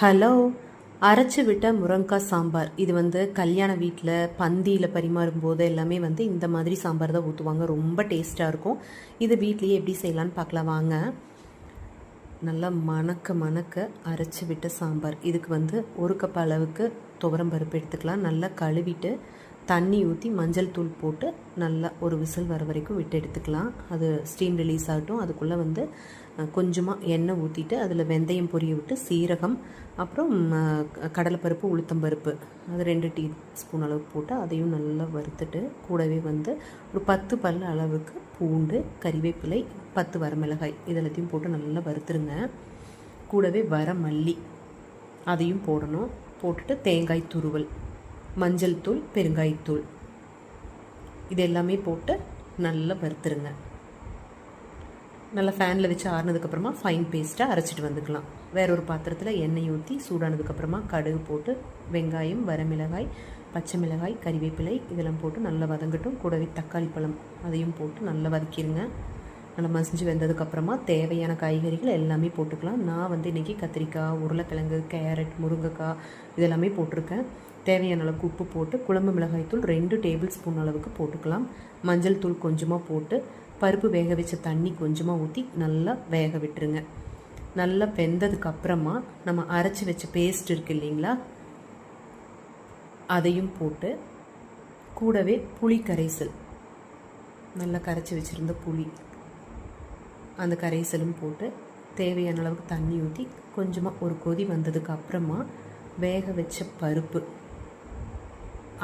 Hello, அரைச்சி விட்ட முருங்கைக்காய் சாம்பார். இது கல்யாண வீட்டில் பந்தியில் பரிமாறும் போது எல்லாமே இந்த மாதிரி சாம்பார் தான் ஊற்றுவாங்க. ரொம்ப டேஸ்ட்டாக இருக்கும். இது வீட்லேயே எப்படி செய்யலான்னு பார்க்கலாம் வாங்க. நல்லா மணக்க மணக்க அரைச்சி விட்ட சாம்பார். இதுக்கு ஒரு கப் அளவுக்கு துவரம் பருப்பு எடுத்துக்கலாம். நல்லா கழுவிட்டு தண்ணி ஊற்றி மஞ்சள் தூள் போட்டு நல்லா ஒரு விசில் வர வரைக்கும் விட்டு எடுத்துக்கலாம். அது ஸ்டீம் ரிலீஸ் ஆகட்டும். அதுக்குள்ளே கொஞ்சமாக எண்ணெய் ஊற்றிட்டு அதில் வெந்தயம் பொரிய விட்டு சீரகம், அப்புறம் கடலைப்பருப்பு, உளுத்தம்பருப்பு அது 2 டீஸ்பூன் அளவுக்கு போட்டு அதையும் நல்லா வறுத்துட்டு கூடவே ஒரு 10 பல் அளவுக்கு பூண்டு, கறிவேப்பிலை, 10 வரமிளகாய் இதெல்லாத்தையும் போட்டு நல்லா வறுத்துருங்க. கூடவே வர மல்லி அதையும் போடணும். போட்டுட்டு தேங்காய் துருவல், மஞ்சள் தூள், பெருங்காயத்தூள் இது எல்லாமே போட்டு நல்லா வறுத்துருங்க. நல்லா ஃபேனில் வச்சு ஆறுனதுக்கப்புறமா ஃபைன் பேஸ்ட்டாக அரைச்சிட்டு வந்துக்கலாம். வேற ஒரு பாத்திரத்தில் எண்ணெய் ஊற்றி சூடானதுக்கப்புறமா கடுகு போட்டு வெங்காயம், வரமிளகாய், பச்சை மிளகாய், கறிவேப்பிலை இதெல்லாம் போட்டு நல்லா வதங்கட்டும். கூடவே தக்காளி பழம் அதையும் போட்டு நல்லா வதக்கிடுங்க. நல்லா மசிஞ்சு வெந்ததுக்கப்புறமா தேவையான காய்கறிகள் எல்லாமே போட்டுக்கலாம். நான் இன்றைக்கி கத்திரிக்காய், உருளைக்கிழங்கு, கேரட், முருங்கைக்காய் இதெல்லாமே போட்டிருக்கேன். தேவையான அளவுக்கு உப்பு போட்டு குழம்பு மிளகாய்த்தூள் 2 டேபிள் ஸ்பூன் அளவுக்கு போட்டுக்கலாம். மஞ்சள் தூள் கொஞ்சமாக போட்டு பருப்பு வேக வச்ச தண்ணி கொஞ்சமாக ஊற்றி நல்லா வேக விட்டுருங்க. நல்லா வெந்ததுக்கப்புறமா நம்ம அரைச்சி வச்ச பேஸ்ட் இருக்குது இல்லைங்களா, அதையும் போட்டு கூடவே புளி கரைசல், நல்லா கரைச்சி வச்சுருந்த புளி அந்த கரைசலும் போட்டு தேவையான அளவுக்கு தண்ணி ஊற்றி கொஞ்சமாக ஒரு கொதி வந்ததுக்கு அப்புறமா வேக வச்ச பருப்பு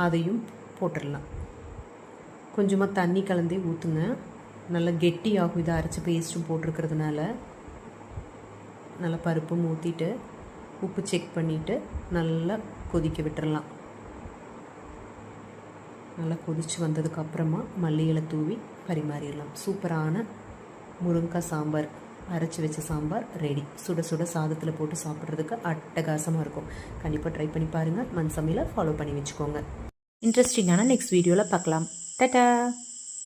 அதையும் போட்டுடலாம். கொஞ்சமாக தண்ணி கலந்தே ஊற்றுங்க. நல்லா கெட்டியாகும். இதை அரைச்சி பேஸ்ட்டும் போட்டிருக்கிறதுனால நல்லா பருப்பும் ஊற்றிட்டு உப்பு செக் பண்ணிவிட்டு நல்லா கொதிக்க விட்டுறலாம். நல்லா கொதித்து வந்ததுக்கப்புறமா மல்லி இலை தூவி பரிமாறிடலாம். சூப்பரான முருங்கைக்காய் சாம்பார், அரைச்சி வச்ச சாம்பார் ரெடி. சுட சுட சாதத்தில் போட்டு சாப்பிட்றதுக்கு அட்டகாசமாக இருக்கும். கண்டிப்பாக ட்ரை பண்ணி பாருங்கள். மண் சமையலை ஃபாலோ பண்ணி வச்சுக்கோங்க. இன்ட்ரெஸ்டிங்கான நெக்ஸ்ட் வீடியோவில் பார்க்கலாம். டாடா.